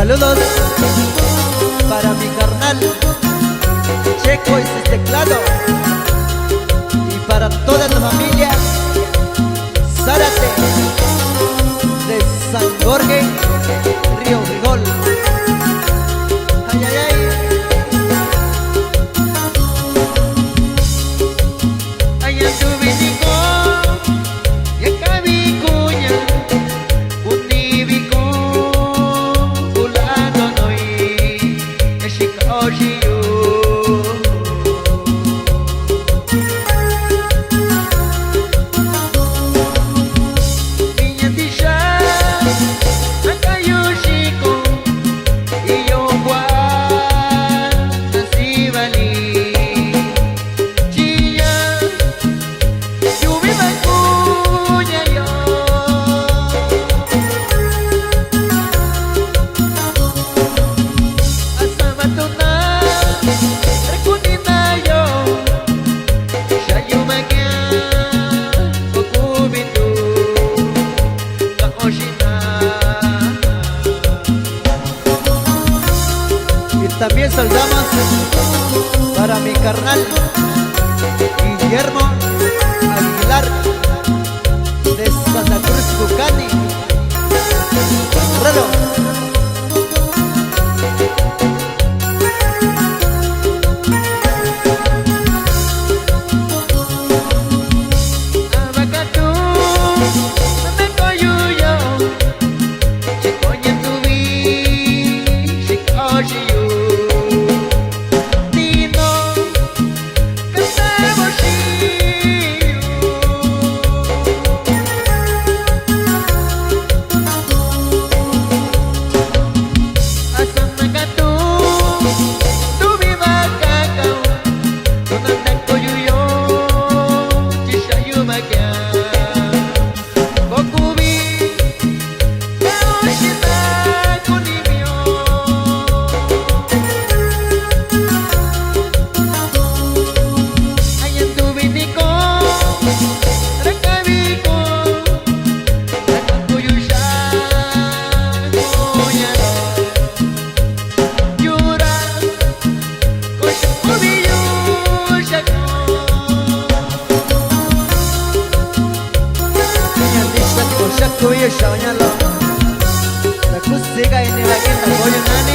Saludos para mi carnal Checo y su teclado, y para toda la familia Zárate de San Jorge, Río Frijol. Ay, ay, ay. Ay, anduve digo, y acabé cuña, unibico, fulano noi, yashika oshiyo. Minya tisha, akayoshiko, iyo kwa nasibali. Y también saludamos para mi carnal Guillermo Aguilar de Santa Cruz, Bucani. Rolo. Kuya siya niya lang. Nakusika ini lagi na koyo nani.